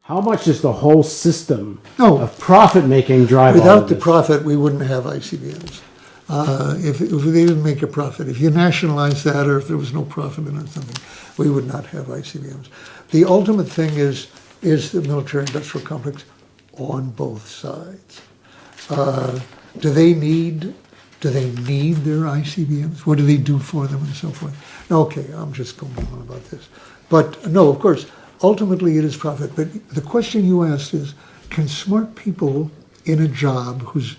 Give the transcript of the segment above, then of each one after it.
How much is the whole system No. of profit-making drive all Without of the this? profit, we wouldn't have ICBMs. If they didn't make a profit, if you nationalized that, or if there was no profit in it or something, we would not have ICBMs. The ultimate thing is the military-industrial complex on both sides. Do they need their ICBMs? What do they do for them and so forth? Okay, I'm just going on about this. But no, of course, ultimately it is profit. But the question you asked is, can smart people in a job whose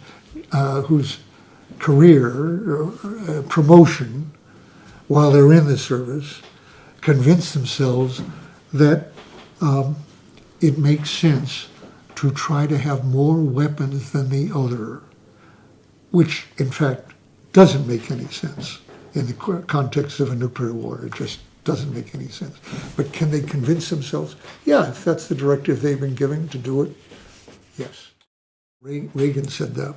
career or promotion while they're in the service convince themselves that it makes sense to try to have more weapons than the other, which in fact doesn't make any sense in the context of a nuclear war. It just doesn't make any sense. But can they convince themselves, yeah, if that's the directive they've been given to do it, yes. Reagan said that,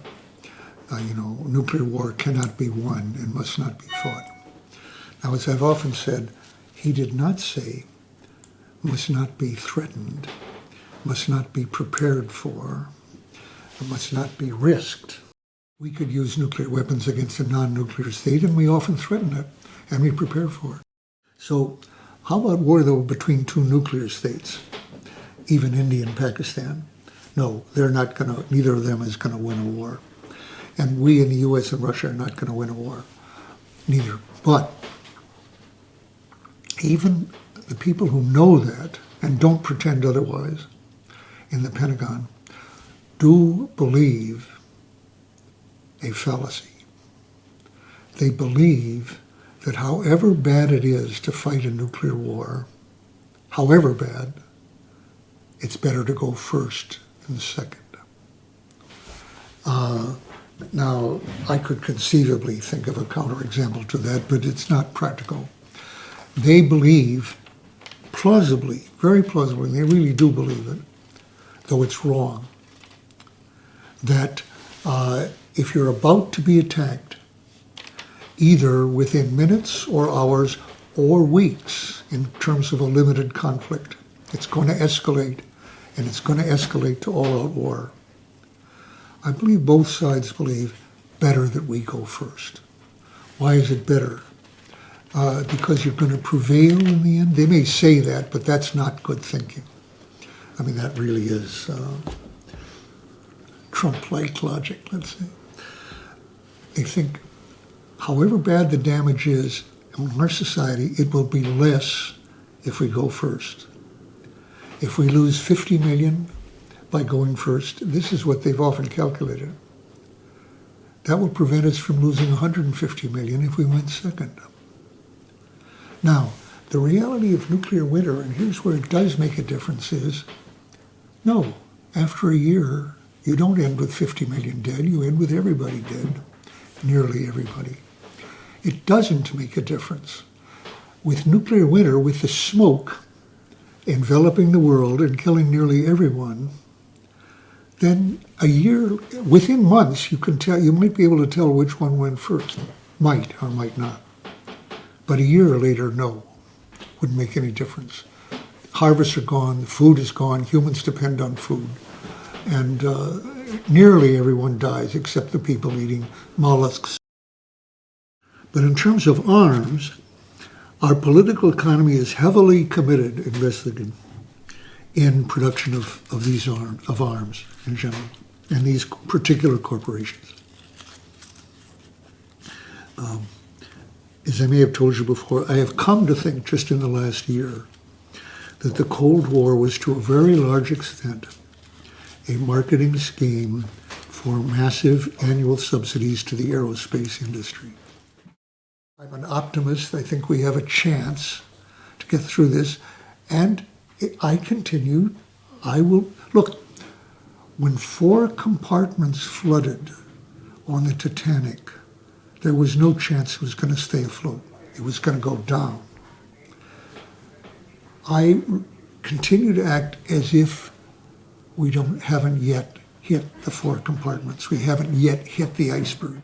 nuclear war cannot be won and must not be fought. Now, as I've often said, he did not say must not be threatened, must not be prepared for, must not be risked. We could use nuclear weapons against a non-nuclear state, and we often threaten it, and we prepare for it. So how about war, though, between two nuclear states, even India and Pakistan? No, neither of them is going to win a war. And we in the US and Russia are not going to win a war, neither. But even the people who know that and don't pretend otherwise in the Pentagon do believe a fallacy. They believe that however bad it is to fight a nuclear war, however bad, it's better to go first than second. Now, I could conceivably think of a counterexample to that, but it's not practical. They believe, plausibly, very plausibly, they really do believe it, though it's wrong, that if you're about to be attacked, either within minutes or hours or weeks in terms of a limited conflict, it's going to escalate, and it's going to escalate to all-out war. I believe both sides believe better that we go first. Why is it better? Because you're going to prevail in the end? They may say that, but that's not good thinking. I mean, that really is Trump-like logic, let's say. They think, however bad the damage is in our society, it will be less if we go first. If we lose 50 million by going first, this is what they've often calculated. That will prevent us from losing 150 million if we went second. Now, the reality of nuclear winter, and here's where it does make a difference, is no, after a year, you don't end with 50 million dead, you end with everybody dead, nearly everybody. It doesn't make a difference. With nuclear winter, with the smoke enveloping the world and killing nearly everyone, then a year, within months, you might be able to tell which one went first. Might or might not. But a year later, no. Wouldn't make any difference. Harvests are gone, food is gone, humans depend on food. And nearly everyone dies except the people eating mollusks. But in terms of arms, our political economy is heavily committed, invested in production of these arms in general, and these particular corporations. As I may have told you before, I have come to think just in the last year that the Cold War was to a very large extent a marketing scheme for massive annual subsidies to the aerospace industry. I'm an optimist. I think we have a chance to get through this. And I continue. I will. Look, when 4 compartments flooded on the Titanic, there was no chance it was going to stay afloat. It was going to go down. I continue to act as if we haven't yet hit the 4 compartments. We haven't yet hit the iceberg.